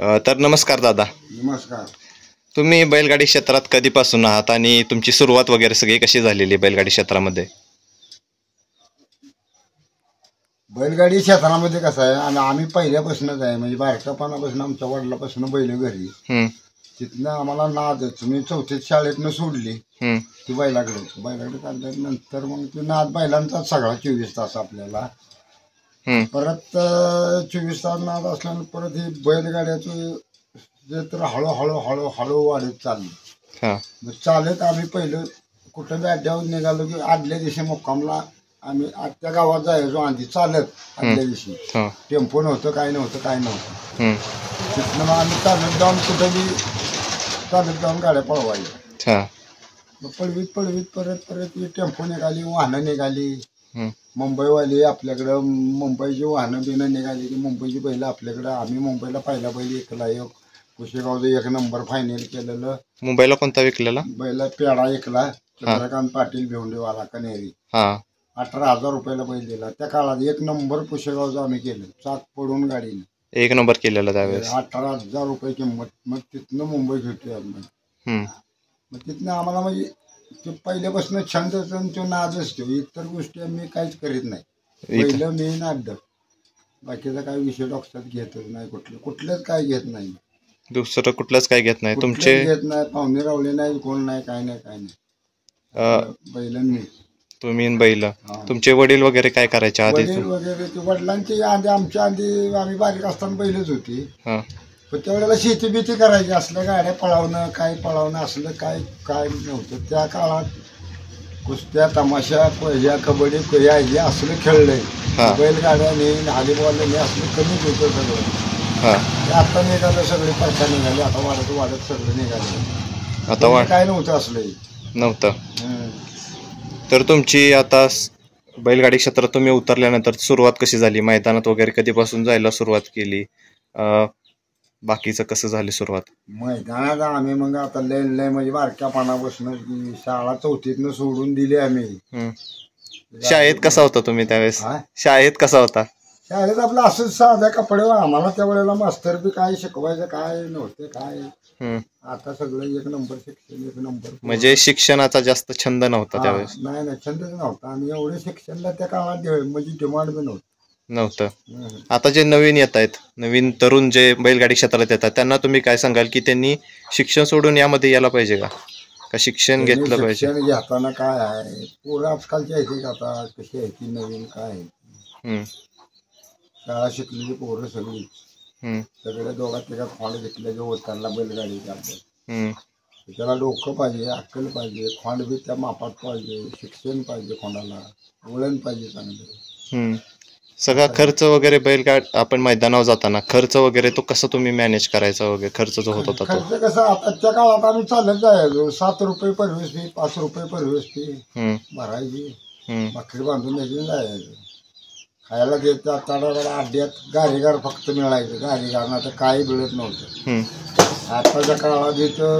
तर नमस्कार दादा. नमस्कार. तुम्ही बैलगाडी क्षेत्रात कधीपासून आहात आणि तुमची सुरुवात वगैरे सगळी कशी झालेली बैलगाडी क्षेत्रामध्ये? बैलगाडी क्षेत्रामध्ये कसं आहे, आणि आम्ही पहिल्यापासूनच आहे, म्हणजे बारकापणापासून आमच्या वडिलापासून बैल घरी. तिथनं आम्हाला नादच, मी चौथीत शाळेतनं सोडली ती बैलाकडे काढल्यानंतर मग ते नाद बैलांचा सगळा 24 तास आपल्याला. परत 24 तास नाद असल्यानं परत ही बैलगाड्याचं जे तर हळूहळू हळूहळू वाढत चाललं. मग चालत आम्ही पहिलं कुठं बी अड्ड्यावर निघालो की आदल्या दिवशी मुक्कामला आम्ही त्या गावात जायचो आधी चालत. आदल्या दिवशी टेम्पो नव्हतं, काय नव्हतं. तिथनं मग आम्ही चालत जाऊन कुठं बी चालत जाऊन गाड्या पळवायच्या. मग पळवीत परत ही टेम्पो निघाली, वाहनं निघाली मुंबईवाली आपल्याकडं. मुंबईची वाहनं बिनं निघाली की मुंबईची बैल आपल्याकडं. आम्ही मुंबईला पहिला बैल ऐकला, कुशेगावचं 1 नंबर फायनल केलेलं. मुंबईला कोणता विकलेला बैला? पेडा ऐकला, चंद्रकांत पाटील भेवंडेवाला कनेरी. 18,000 रुपयाला बैल दिला त्या काळात. 1 नंबर कुशेगावचं आम्ही केलं, चाक पडून गाडीने 1 नंबर केलेला त्यावेळेस. 18,000 रुपये किंमत. मग तिथनं मुंबई घेतली आम्ही. मग तिथनं आम्हाला म्हणजे ते पहिल्यापासून छंद तो नाद असतो. इतर गोष्टी आम्ही काहीच करीत नाही. पहिलं मेन अड्ड, बाकीचा काही विषय डॉक्टर घेतच नाही. कुठलंच काय घेत नाही, दुसरं कुठलंच काय घेत नाही. तुमचे घेत नाही, पाहुणे रावले नाही, कोण नाही, काय नाही. बैल मी, तुम्ही बैल. तुमचे वडील वगैरे काय करायचे आधी? वगैरे ते वडिलांची आधी, आमच्या आधी आम्ही बारीक असताना बैलच होती. पण त्यावेळेला शेती बिती करायची. असलं गाड्या पळावणं, काय पळावणं असलं काय नव्हतं त्या काळात. कुस्त्या, तमाशा, पहिल्या कबड्डी हे असलं खेळलंय. बैलगाड्याने, व्हॉलीबॉलने असलं कमीच होतं सगळं. आता निघालं सगळे प्रकार निघाले, आता वाढत सगळं निघाले. आता काय नव्हतं असलं. तर तुमची आता बैलगाडी क्षेत्रात तुम्ही उतरल्यानंतर सुरुवात कशी झाली? मैदानात वगैरे कधीपासून जायला सुरुवात केली? बाकीचं कसं झाली सुरुवात? मैदानात आम्ही मग आता लय म्हणजे बारक्यापणापासून शाळा 4थीतनं सोडून दिली आम्ही. शाळेत कसा होता तुम्ही त्यावेळेस? शाळेत कसा होता? शाळेत आपलं असंच साध्या कपडे. आम्हाला त्या वेळेला मास्तर बी काय शिकवायचं काय नव्हते काय. आता सगळं 1 नंबर शिक्षण, 1 नंबर. म्हणजे शिक्षणाचा जास्त छंद नव्हता त्यावेळेस? नाही, छंदच नव्हता. आणि एवढे शिक्षणला त्या काळात म्हणजे डिमांड बी नव्हतं. आता जे नवीन येत आहेत, नवीन तरुण जे बैलगाडी क्षेत्रात येतात, त्यांना तुम्ही काय सांगाल की त्यांनी शिक्षण सोडून यामध्ये यायला पाहिजे का शिक्षण घेतलं पाहिजे? शिक्षण घेताना काय आहे, पोरं आजकालची आहे आता कशी आहे की नवीन काय. शाळा शिकलेली पोरं सगळे दोघात तिघात खोंड घेतले होताना बैलगाडी करतात. त्याला डोकं पाहिजे, अक्कल पाहिजे, खोंड बी त्या मापात पाहिजे, शिक्षण पाहिजे, खोंडाला वळण पाहिजे चांगलं. सगळा खर्च वगैरे बैलगाड आपण मैदानावर जाताना खर्च वगैरे तो कसं तुम्ही मॅनेज करायचा वगैरे? खर्च जो होत होता खर्च कसा आताच्या काळात आम्ही चालत जायचो. 7 रुपये परवेश फी, 5 रुपये परवेश फी भरायची. भाकरी बांधून द्यायची, जायचं खायला. देत अड्ड्यात गारीगार फक्त मिळायचं. गारीगार ना तर काही मिळत नव्हतं. आताच्या काळात इथं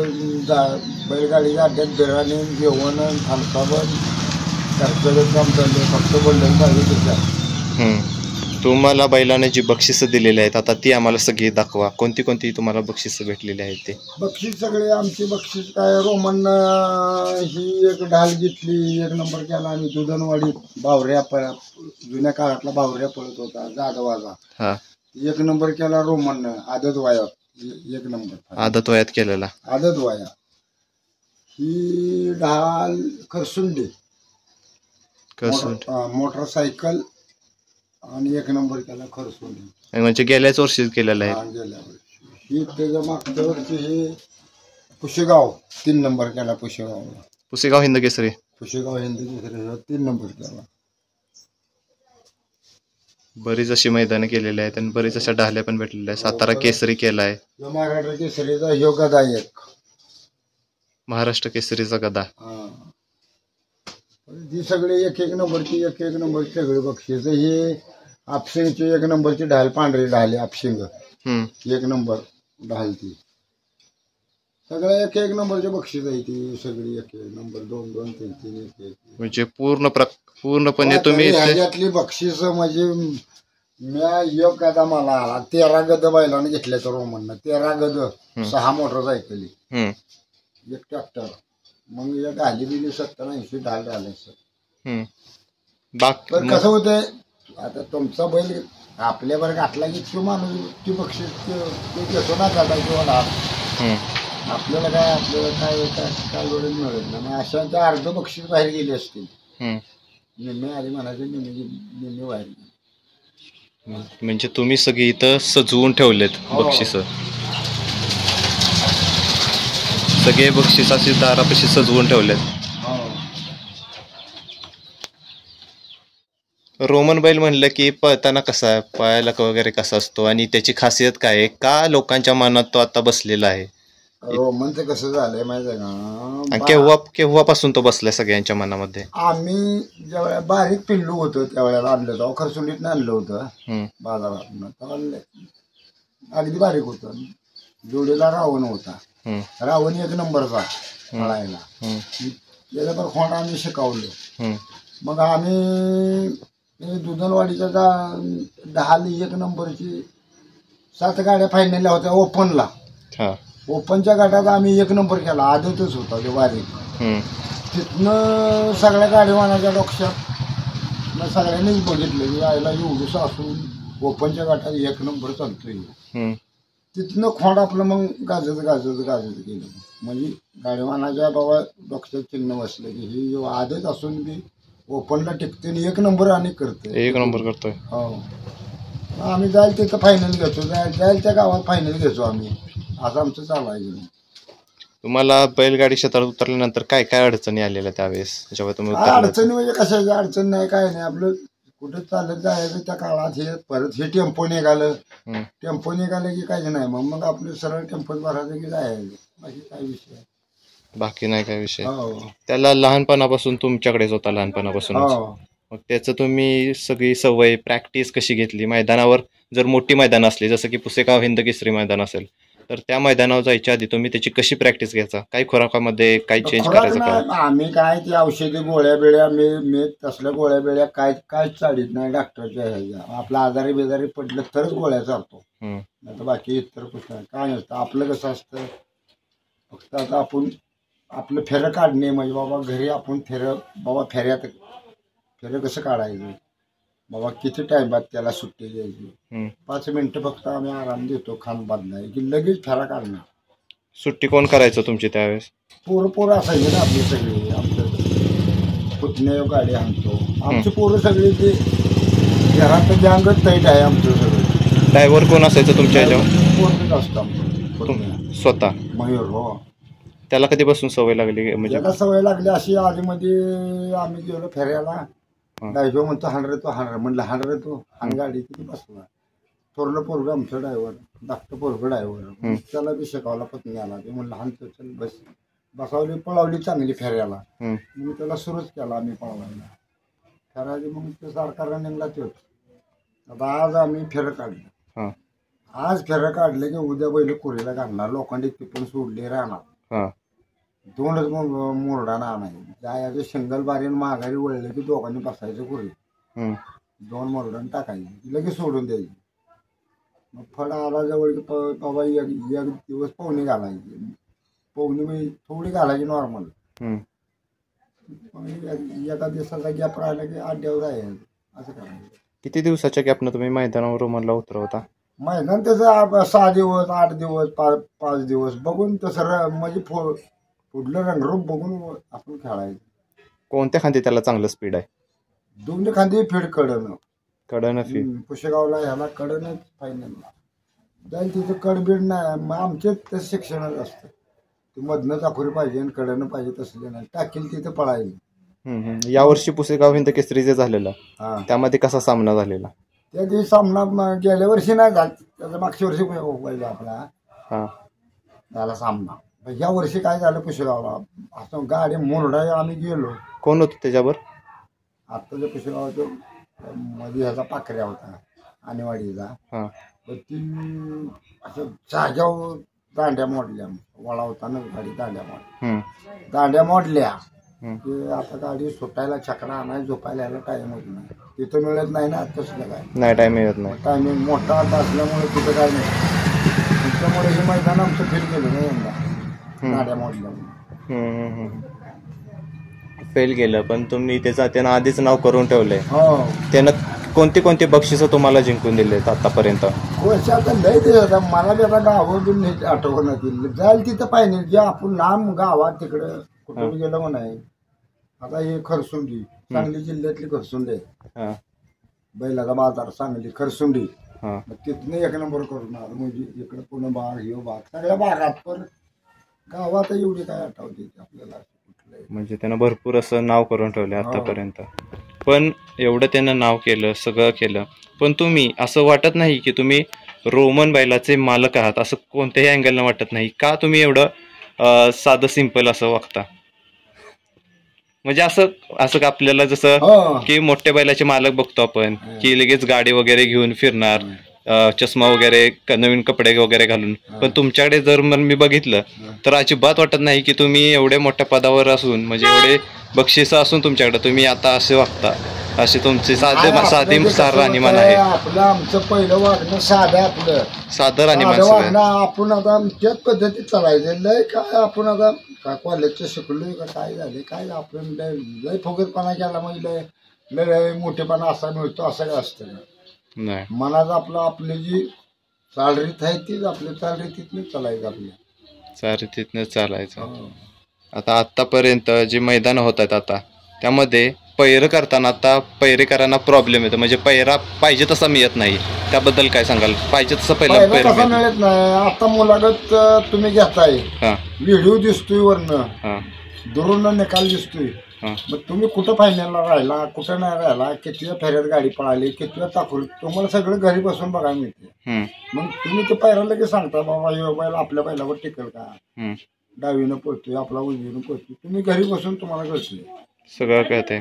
बैलगाडीच्या अड्ड्यात बिर्याणी, जेवण, थालसाबन खर्च काम चाललं. फक्त बंडल पाहिजे त्याच्यात. तुम्हाला बैलाने जी बक्षिसं दिलेली आहेत आता ती आम्हाला सगळी दाखवा. कोणती तुम्हाला बक्षिसं भेटलेली आहेत ते? बक्षीस सगळे आमची बक्षीस काय, रोमन ही 1 ढाल घेतली, 1 नंबर केला आम्ही. दुधनवाडीत बावऱ्या जुन्या काळातला बावऱ्या पळत होता जाधवाचा. 1 नंबर केला रोमन आदत वयात. 1 नंबर आदत वयात केलेला. आदत वया. ही ढाल खरसुंडी मोटरसायकल आणि 1 नंबर केला खरसुंडी. म्हणजे गेल्याच वर्षी केलेला आहे. गेल्या वर्षी. ही त्याच्या मागच्या वर्षी हे पुशेगाव 3 नंबर केला. पुशेगाव हिंद केसरी 3 नंबर केला. बरीच अशी मैदानं केलेली आहेत आणि बरीच अशा ढाल्या पण भेटलेल्या आहेत. सातारा केसरी केलाय. महाराष्ट्र केसरीचा ह्यो गदा एक. महाराष्ट्र केसरीचा गदा. ही सगळे 1 नंबरची 1 नंबरची सगळे बक्षीस. हे आपशिंगची 1 नंबरची ढाल, पांढरी ढाल आपशिंग 1 नंबर ढाल. ती सगळ्या 1 नंबरचे बक्षीस आहे. ती सगळी 1 नंबर, 2 2 3 3 1 1. म्हणजे पूर्णपणे तुम्ही ह्याच्यातली बक्षीस म्हणजे मी योग कदा मला आला 13 गद बैलाने घेतल्या तर रोमननं 13 गद 6 मोटरसायकली एक ट्रॅक्टर मग एक आली बिली 70-80 ढाल झाले सर. पण कसं होतंय आता तुमचा बैल आपल्या बरं घातला की तो माणूस ती बक्षीस ते घेतो ना काढा किंवा आपल्याला काय वेळ मिळत नाही मग अशा त्या अर्ध बक्षीस बाहेर गेली असतील निम्मे आली म्हणायचे निम्मे बाहेर गेले. म्हणजे तुम्ही सगळी इथं सजवून ठेवलेत बक्षिस सगळे बक्षीस अशी दारापाशी सजवून ठेवलेत. रोमन बैल म्हणलं की पळताना कसा आहे पळायला वगैरे कसा असतो आणि त्याची खासियत काय आहे का लोकांच्या मनात तो आता बसलेला आहे. रोमनचं कसं झालंय माहिती आहे का केव्हापासून तो बसलाय सगळ्यांच्या मनामध्ये. आम्ही ज्यावेळेला बारीक पिल्लू होतो त्यावेळेला आणलं होतं खरसुंडीतनं आणलं होतं बाजारातून अगदी बारीक होतं जोडीला रावण होता रावण 1 नंबरचा पळायला त्याच्या पर खोंड आम्ही शिकवलं मग आम्ही दुधनवाडीच्या 10 नंबरची 7 गाड्या फायनलला होत्या ओपनला ओपनच्या गटात आम्ही 1 नंबर केला आदतच होता तो बारीक तिथनं सगळ्या गाडीवानाच्या डोक्यात मग सगळ्यांनीच बघितलं की यायला एवढंसं असून ओपनच्या गटात 1 नंबर चालतोय तिथनं खोंड आपलं मग गाजत गेलं म्हणजे गाडीवानाच्या बाबा डोक्यात चिन्ह बसलं की ही आदत असून बी ओपनला टिकते 1 नंबर आणि करतोय 1 नंबर करतोय. हो आम्ही जाईल तिथं फायनल घेतो जाईल त्या गावात फायनल घेतो आम्ही असं आमचं चालायचं. तुम्हाला बैलगाडी क्षेत्रात उतरल्यानंतर काय काय अडचणी आलेल्या त्यावेळेस जेव्हा तुम्ही अडचणी म्हणजे कशाची अडचण नाही काय नाही आपलं कुठं चालत जायचं त्या काळात हे परत हे टेम्पो निघालं की काही नाही मग आपलं सरळ टेम्पोत भरायचं की जायचं बाकी काय विषय बाकी नाही काय विषय. त्याला लहानपणापासून तुमच्याकडेच होता लहानपणापासून मग त्याचं तुम्ही सगळी सवय प्रॅक्टिस कशी घेतली मैदानावर जर मोठी मैदान असली जसं की पुसेगाव हिंद केसरी मैदान असेल तर त्या मैदानावर जायच्या आधी तुम्ही त्याची कशी प्रॅक्टिस घ्यायचा काही खुराकामध्ये काही चेंज करायचं का. आम्ही काय ती औषधी गोळ्या बिळ्या मी तसल्या गोळ्या बिळ्या काय चाडीत नाही डॉक्टरच्या ह्याच्या आपलं आजारी बेजारी पडलं तरच गोळ्या चालतो नाही तर बाकी इतर पुस्तक काय नसतं. आपलं कसं असतं फक्त आता आपण आपलं फेरं काढणे म्हणजे बाबा घरी आपण फेरं कसं काढायचं बाबा किती टाइमात त्याला सुट्टी द्यायची 5 मिनिटं फक्त आम्ही आराम देतो खान बांधलाय की लगेच फेरा काढणार. सुट्टी कोण करायचं तुमची त्यावेळेस. पोरं असायचे ना आपली सगळी आमचं पुतणे गाडी आणतो आमची पोरं सगळी ते घरात गँगच टाईट आहे आमचं सगळं. ड्रायव्हर कोण असायचं तुमच्या ह्याच्यावर. पोरच असतं आमचं स्वतः मयूर. हो त्याला कधीपासून सवय लागली म्हणजे त्याला सवय लागली अशी आधीमध्ये आम्ही गेलो फेऱ्याला ड्रायव्हर म्हणतो 100 म्हणलं 100 तो आणि गाडी किती बसला थोरलं पोरगं आमचं ड्रायव्हर धाकटं पोरगं ड्रायव्हर त्याला बी शिकवला पत्नी आला ते म्हणलं हाणतो चल बसावली पळवली चांगली फेऱ्याला मग त्याला सुरूच केला आम्ही पळवायला फेरायची मग ते सारखा रनिंगला तोच. आता आज आम्ही फेरं काढलं आज फेरं काढलं की उद्या बैल कुरीला काढणार लोखंडी टिपून सोडले राहणार 2च मोरडाना आणायचं जायचं शंगल बारीन माघारी वळलं की दोघांनी बसायचं कुरी 2 मोरडान टाकायची लगेच सोडून द्यायची. मग फळ आला जवळ की बाबा एक दिवस पवनी घालायची पवनी म्हणजे थोडी घालायची नॉर्मल एका दिवसाचा गॅप राहिला की 8 दिवस जायचं असं करायचं. किती दिवसाच्या गॅपनं तुम्ही मैदानावर मला उतरवता. मैदान त्याचं 6 दिवस 8 दिवस 5 दिवस बघून तसं म्हणजे पुढलं रंगरूप बघून आपण खेळायचं. कोणत्या खांदी त्याला चांगलं स्पीड आहे. 2 खांदी फीड कडनं फीड पुशेगावला ह्याला कडनच फायनल जाईल तिथं कडबीड नाही मग आमचे तसं शिक्षणच असतं ते मधनं चाकोरी पाहिजे आणि कडनं पाहिजे तसं नाही टाकील तिथं पळायचं. यावर्षी पुसेगाव हिंद केसरी जे झालेला त्यामध्ये कसा सामना झालेला. त्या दिवशी सामना गेल्या वर्षी नाही झाला त्याचा मागच्या वर्षी व्हायचा आपला झाला सामना. ह्या वर्षी काय झालं पुशेगावला असं गाडी मोरडा आम्ही गेलो. कोण होतं त्याच्यावर. आत्ताच्या पुशेगावाचं मध्ये ह्याचा पाखऱ्या होता आणेवाडीचा तर ती असं जाग्यावर दांड्या मोडल्या वळा होता ना गाडी दांड्या मोडल्या की आता गाडी सुटायला चकडा आणायला झोपायला यायला टाइम होत नाही. तिथं मिळत नाही ना तसलं काय नाही, टाइम मिळत नाही. टायमिंग मोठा आता असल्यामुळे तिथं काय नाही. त्याच्यामुळे हे मैदान आमचं फेल केलं नाही यंदा गाड्या मोडल्यामुळे. फेल केलं, पण तुम्ही त्यानं आधीच नाव करून ठेवलंय. हो, त्यानं कोणती कोणती बक्षिसं तुम्हाला जिंकून दिलेत आतापर्यंत? आता लय ते आता मला बी आता गावातून आठवण जाईल तिथं पाहिजे जे आपण लांब गावात तिकडं कुठून गेलं म्हणाय. आता हे खरसुंडी, सांगली जिल्ह्यातली खरसुंडी आहे. बैलाचा बाजार सांगली खरसुंडी. तिथनं एक नंबर करून आलं. म्हणजे इकडे पुणे बाग हे बाग सगळ्या बागात, पण गावात एवढी काय आठवते आपल्याला. म्हणजे त्यानं भरपूर असं नाव करून ठेवलं आतापर्यंत. पण एवढं त्यानं नाव केलं, सगळं केलं, पण तुम्ही असं वाटत नाही की तुम्ही रोमन बैलाचे मालक आहात असं कोणत्याही अँगलनं वाटत नाही का? तुम्ही एवढं साधं सिंपल असं वागता? म्हणजे असं का आपल्याला जसं की मोठ्या बैलाचे मालक बघतो आपण की लगेच गाडी वगैरे घेऊन फिरणार, चष्मा वगैरे, नवीन कपडे वगैरे घालून. पण तुमच्याकडे जर मी बघितलं तर अजिबात वाटत नाही की तुम्ही एवढे मोठ्या पदावर असून, म्हणजे एवढे बक्षिसं असून तुमच्याकडे तुम्ही आता असे वागता. असे तुमचे साधे राहणीमान आहे. आपलं आमचं पहिलं वागणं साधं राहणीमान. आपण आता त्याच पद्धतीत चालायचं. लय काय आपण आता काय कॉलेजचं शिकलोय का काय झाले काय आपण लय फुगतपणा केला म्हणजे लय मोठेपणा असा मिळतो असं काय असतं नाही. मनात आपली जी चालरीत आहे तीच आपल्या चालरीतीतनं चालायचं. आपल्या चालरीतीतनं चालायचं. आता आतापर्यंत जे मैदान होत आहेत आता त्यामध्ये पैर करताना आता पैरेकरांना प्रॉब्लेम येतो. म्हणजे पैरा पाहिजे तसा मिळत नाही. त्याबद्दल काय सांगाल? पाहिजे तसं पहिला तसा मिळत नाही. आता मुलाखत तुम्ही घेताय, व्हिडिओ दिसतोय वरनं, दुरून निकाल दिसतोय. मग तुम्ही कुठं फायनलला राहिला, कुठं नाही राहिला, कितव्या फेऱ्यात गाडी पळाली, कितव्या चाकूर, तुम्हाला सगळं घरी बसून बघायला मिळते. मग तुम्ही ते पैरा लगेच सांगता बाबा हे बैल आपल्या बैलावर टिकल का, डावीनं पळतोय आपला उजवीनं पळतोय. तुम्ही घरी बसून तुम्हाला कळतोय सगळं कळतंय.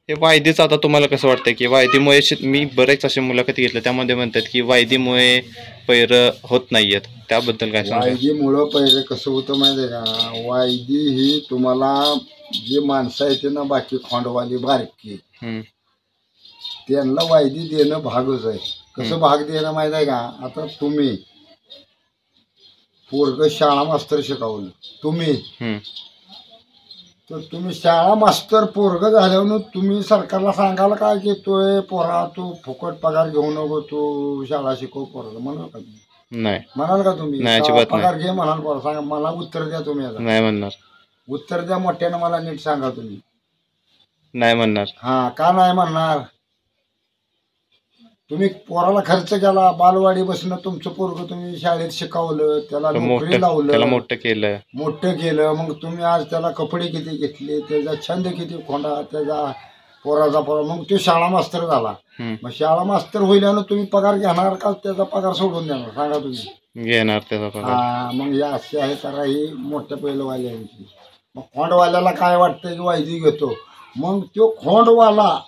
हे वायदीच आता तुम्हाला कसं वाटतंय की वायदीमुळे, मी बरेच असे मुलाखती घेतल्या त्यामध्ये म्हणतात की वायदीमुळे पैर होत नाहीयेत, त्याबद्दल काय सांगा? वायदीमुळं पैर कसं होतं माहितीये का? वायदी ही तुम्हाला जे माणसं आहेत ना बाकी खोंडवाली बारकी त्यांना वायदी देणं भागच आहे. कसं भाग देणं माहित आहे का? आता तुम्ही पोरग शाळा मास्तर शिकवलं तुम्ही, तर तुम्ही शाळा मास्तर पोरग झाल्यावर तुम्ही सरकारला सांगाल काय की पोरा तू फुकट पगार घेऊ नको, तू शाळा शिकव पोरग म्हणाल का तुम्ही? नाही म्हणाल का तुम्ही? पगार घे म्हणाल पोरा? सांगा मला उत्तर द्या तुम्ही. आता नाही म्हणणार. उत्तर द्या मोठ्यानं, मला नीट सांगा तुम्ही. नाही म्हणणार. का नाही म्हणणार? तुम्ही पोराला खर्च केला, बालवाडी बसणं तुमचं पोरग तुम्ही शाळेत शिकवलं, त्याला नोकरी लावलं, मोठं केलं. मग तुम्ही आज त्याला कपडे किती घेतले, त्याचा छंद किती खोंडा, त्याचा पोराचा मग तो शाळा मास्तर झाला. मग शाळा मास्तर होईल्यानं तुम्ही पगार घेणार का त्याचा पगार सोडून देणार? सांगा तुम्ही. घेणार त्याचा पगार. मग या असे आहे करा ही मोठ्या पहिलवाल्यांची. मग खोंडवाल्याला काय वाटतं की वायदी घेतो, मग तो खोंडवाला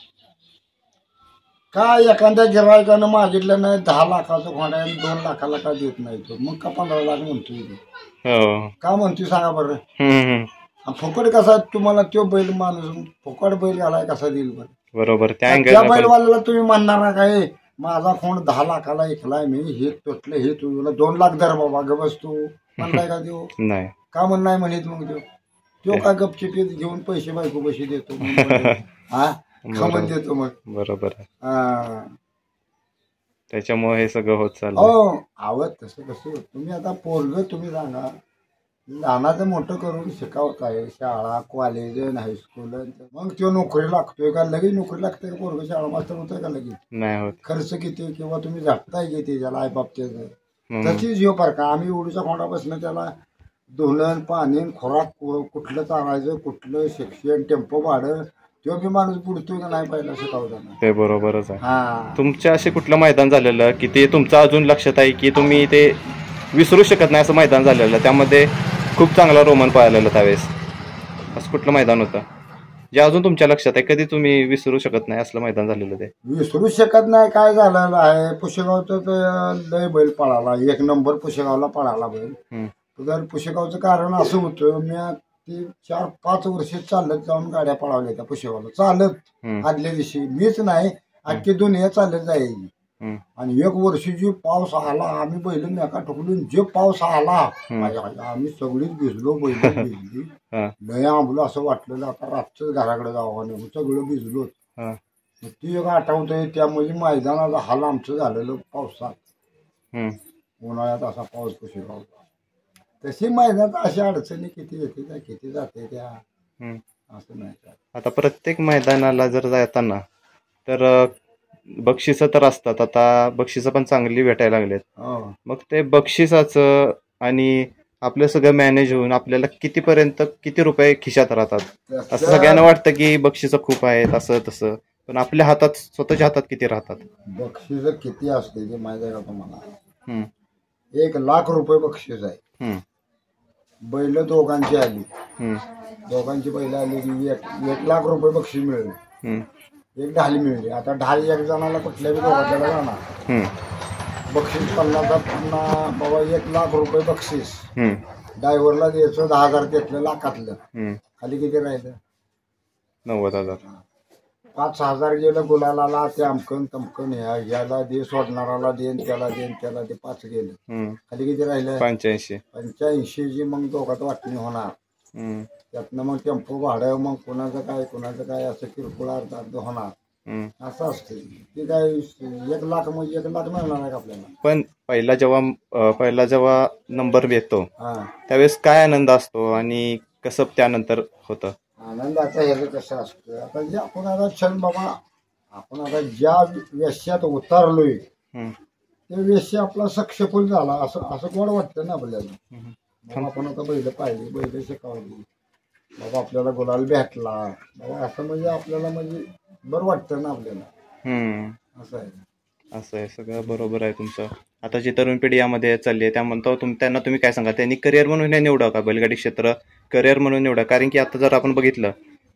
का एखाद्या गिरायकानं मागितलं नाही 10 लाखाचं खोंडा 2 लाखाला का देत नाही तो, मग का 15 लाख म्हणतोय? का म्हणतोय सांगा बरं? फुकट कसा तुम्हाला तो बैल माणूस फुकट बैल घालाय कसा देईल बरं? बरोबर. त्या बैलवाल्याला तुम्ही म्हणणार काय माझा खोंड 10 लाखाला ऐकलाय मी, हे तुटलं हे तुला 2 लाख दर बाबा ग बस तू म्हणलाय का देऊ? नाही. का म्हण नाही म्हणत मग तो का गपचिप घेऊन पैसे बायको पैसे देतो देतो मग. बरोबर. त्याच्यामुळे हे सगळं होत चाललं. हो आवत तसं कसं होत. तुम्ही आता पोरग तुम्ही सांगा लहानाचं मोठं करून शिकवताय, शाळा कॉलेज हायस्कूल, मग तो नोकरी लागतोय का? लगेच नोकरी लागते का? पोरग शाळा मास्तर होतोय का? लगेच नाही होत. खर्च किती किंवा तुम्ही झटताय किती त्याला आई बाप त्याचं तशीच ह्यो फरक. आम्ही एवढीच्या खोंडापासून त्याला धुलन पाणी खोराक कुठलं चालायचं, कुठलं शिक्षण, टेम्पो भाडं, तो बी माणूस बुडतोय का नाही पहिला शिकवताना. ते बरोबरच आहे. तुमच्या असे कुठलं मैदान झालेलं की ते तुमचं अजून लक्षात आहे की तुम्ही ते विसरू शकत नाही असं मैदान झालेलं, त्यामध्ये खूप चांगला रोमन पळालेला त्यावेळेस, असं कुठलं मैदान होतं जे अजून तुमच्या लक्षात आहे, कधी तुम्ही विसरू शकत नाही असलं मैदान झालेलं? ते विसरू शकत नाही. काय झालेलं आहे, पुशेगावचं लय बैल पळाला, 1 नंबर पुशेगावला पळाला बैल. तर पुशेगावचं कारण असं होतं, मी ती 4-5 वर्ष चालत जाऊन गाड्या पळवल्या त्या पुशेगावला, चालत आदल्या दिवशी. मीच नाही, अख्खी दुनिया चालत जायची. आणि एक वर्षी जे पाऊस आला, आम्ही बैल मेका ठोकलून जे पाऊस आला, आम्ही सगळीच भिजलो, बैल भिजली, लय आंबलो. असं वाटलं आता रातच घराकडे जावं नाही, सगळं भिजलो. ती एक आठवतंय. त्यामुळे मैदानाचा हाल आमचं झालेलं पावसात, उन्हाळ्यात असा पाऊस पुशेगावचा. तशी मैदानात अशा अडचणी किती येते त्या, किती जाते त्या, असं नाही. आता प्रत्येक मैदानाला जर जाताना तर बक्षिसं तर असतात. आता बक्षिसं पण चांगली भेटायला लागलेत. मग ते बक्षिसाचं आणि आपलं सगळं मॅनेज होऊन आपल्याला किती रुपये खिशात राहतात? असं सगळ्यांना वाटतं की बक्षिसं खूप आहेत असं तसं, पण आपल्या हातात, स्वतःच्या हातात किती राहतात? बक्षीस किती असते ते माहिती आहे का तुम्हाला? 1,00,000 रुपये बक्षीस आहे. बैल दोघांची आली, दोघांची बैल आली की 1,00,000 रुपये बक्षीस मिळेल. एक ढाली मिळली. आता ढाली एक जणाला कुठल्याही दोघांच्याला जाणार, बक्षीस 50,000 बाबा 1,00,000 रुपये बक्षीस. ड्रायव्हरला द्यायचं 10,000 घेतलं लाखातलं, खाली किती राहिलं? 90,000. 5,000 गेलं गुलालाला, ते अमकन तमकन, ह्याला दे, सोडणाराला देन, त्याला देन, त्याला ते 5 गेलं, खाली किती राहिलं? 85. मग दोघात वाटणी होणार. त्यातनं मग टेम्पो भाडं, मग कुणाचं काय असं किरकोळ अर्ध होणार. असं असतं ते. काय 1,00,000 मग 1,00,000 मिळणार आहे का आपल्याला? पण पहिला जेव्हा नंबर येतो त्यावेळेस काय आनंद असतो आणि कसं त्यानंतर होतं? आनंदाचा हे कसं असतं, आता जे आपण आता क्षण बाबा, आपण आता ज्या व्यवसायात उतरलोय ते व्यवसाय आपला सक्सेसफुल झाला असं गोड वाटतं ना आपल्याला. बाबा आपण आता बैल पाहिजे, बैल शिकवली, बाबा आपल्याला गुलाल भेटला बाबा, असं म्हणजे आपल्याला म्हणजे बरं वाटतं ना आपल्याला. असं आहे सगळं बरोबर आहे तुमचं. आता जी तरुण पिढी यामध्ये चालली आहे त्यांना तुम्ही काय सांगा? त्यांनी करिअर म्हणून निवडा का बैलगाडी क्षेत्र करिअर म्हणून निवडा? कारण की आता जर आपण बघितलं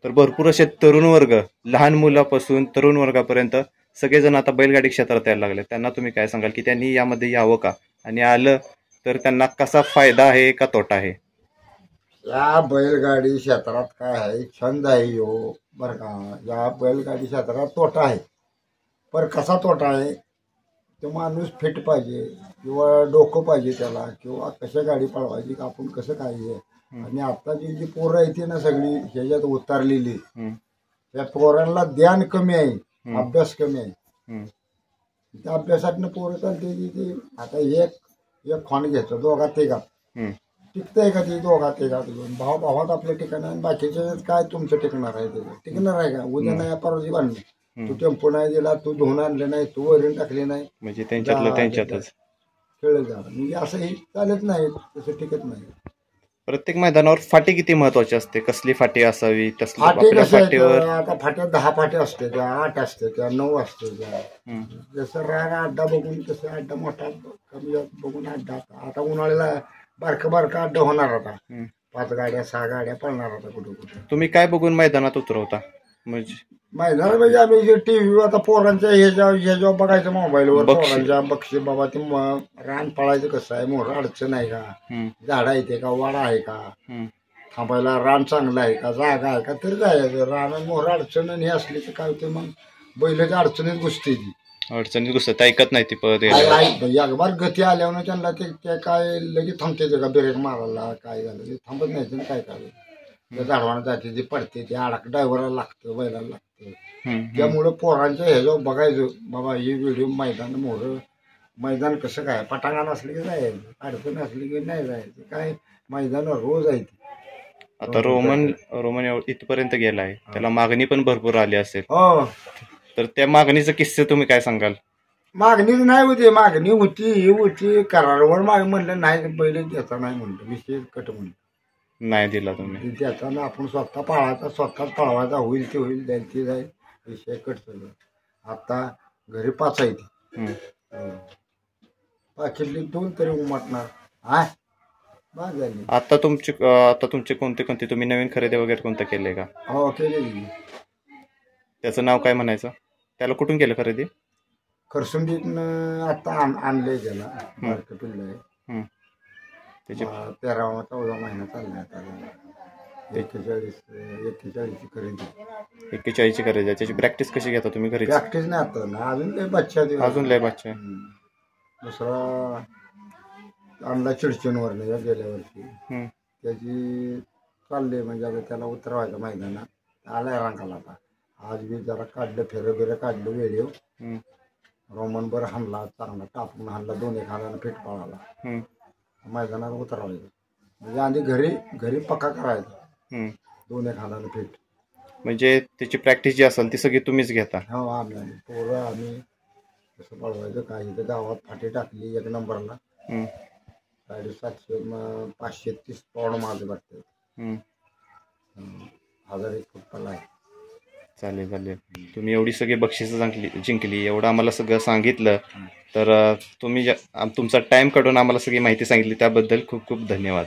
तर भरपूर असे तरुण वर्ग, लहान मुलापासून तरुण वर्गापर्यंत सगळेजण आता बैलगाडी क्षेत्रात यायला लागले. त्यांना तुम्ही काय सांगाल की त्यांनी यामध्ये यावं का, आणि आलं तर त्यांना कसा फायदा आहे का तोटा आहे? या बैलगाडी क्षेत्रात काय आहे, छंद आहे यो बरं का. या बैलगाडी क्षेत्रात तोटा आहे, पण कसा तोटा आहे, तो माणूस फिट पाहिजे किंवा डोकं पाहिजे त्याला, किंवा कशा गाडी पळवायची का आपण कसं काय आहे. आणि आताची जी पोरं आहे ती ना सगळी ह्याच्यात उतरलेली, त्या पोरांना ज्ञान कमी आहे, अभ्यास कमी आहे. त्या अभ्यासातनं पोरं चालते की आता एक खोंड घ्यायचं दोघात तिघात टिकतंय का? ती दोघात तिघात भावात आपल्या ठिकाण आहे, बाकीच्या काय तुमचं टिकणार आहे? त्याचं टिकणार आहे का? उद्या नाही परवाची बांधली, तू टेम्पो नाही दिला, तू धुवून आणलं नाही, तू वरून टाकले नाही, म्हणजे त्यांच्यातच खेळ झाला. म्हणजे असंही चालत नाही, तसं टिकत नाही. प्रत्येक मैदानावर फाटी किती महत्वाची असते? कसली फाटी असावी? फाटी फाटीवर आता फाट्या 10 फाट्या असते, त्या 8 असते, त्या 9 असते, त्या जसं राग अड्डा बघून तसं अड्डा मोठा कमी बघून अड्डा. आता उन्हाळ्याला बारका अड्डा होणार, आता 5 गाड्या 6 गाड्या पळणार आता कुठं. तुम्ही काय बघून मैदानात उतरवता? मैदानात म्हणजे आम्ही टीव्ही आता पोरांच्या ह्याच्यावर बघायचं मोबाईलवर, पोरांच्या बक्षीस बाबा ते रान पळायचं कसं आहे, मोठं अडचण आहे का, झाडा येते का, वाडा आहे का, थांबायला रान चांगलं आहे का, जागा आहे का, तरी जायचं. रान मोठं अडचण हे असली तर काय होते, मग बैलाच्या अडचणीत घुसते ती, अडचणीत घुसत ऐकत नाही ती पळत. एकबार गती आल्यावर त्यांना ते काय लगेच थांबते का, ब्रेक मारायला काय झालं ते थांबत नाही, काय करायचं. झाडवाना जाते ती पडते, ते ड्रायव्हरला लागतं, बैलाला लागतं. त्यामुळं पोरांच्या ह्याच्यावर बघायचं बाबा ही व्हिडिओ. मैदान कसं काय, पटांगण असले की जायचं, अडचण असली की नाही जायचं. काय मैदान रोज आहे. आता रोमन इथपर्यंत गेला आहे, त्याला मागणी पण भरपूर आली असेल. हो, तर त्या मागणीचं किस्से तुम्ही काय सांगाल? मागणीच नाही होती, मागणी होती, ही होती, करारावर म्हणलं नाही, पहिले त्याचा नाही म्हणलं, विषय कट म्हणलं, नाही दिला तुम्ही. त्याचा आपण स्वतः पाळायचा, स्वतःच पळवायचा, होईल ते होईल, जाईल ते जाईल, विषय कट सगळं. आता घरी 5 आहे ती, पाकिटली 2 तरी उमटणार. आता तुमचे कोणते तुम्ही नवीन खरेदी वगैरे कोणतं केलंय का? हो, केलेली. त्याचं नाव काय म्हणायचं? त्याला कुठून केलं खरेदी? खरसुंडीतनं आता आणलंय त्याला, पिल्लं आहे, त्याची 13-14 महिना चाललाय आता. 41 खरेदी. 41ची खरेदी आहे. त्याची प्रॅक्टिस कशी घेता तुम्ही घरी? प्रॅक्टिस नाही आता ना, अजून काही बच्चा अजून लय बच्चा. दुसरा आणला चिडचिनवर नाही गेल्या वर्षी, त्याची चालले म्हणजे आता त्याला उतरवायचं मैदानात. आलाय रंगाला आता. आज बी जरा काढलं, फेरं काढलं वेळेव. रोमन बर हाणला, चांगला टापून हाणला, दोन्ही खाण्यानं फिट पळाला. मैदानात उतरवायचं म्हणजे आधी घरी पक्का करायचा, दोन्ही खाण्यानं फिट. म्हणजे त्याची प्रॅक्टिस जी असेल ती सगळी तुम्हीच घेता? हो, आम्ही पोरं आम्ही कसं पळवायचं काय. इथं गावात फाटी टाकली 1 नंबरला. 750 530 पावड माझं वाटतं. 1001 फूट पल्ला आहे. चालेल. तुम्ही एवढी सगळी बक्षिसं जिंकली, एवढं आम्हाला सगळं सांगितलं, तर तुम्ही तुमचा टाइम काढून आम्हाला सगळी माहिती सांगितली त्याबद्दल खूप खूप धन्यवाद.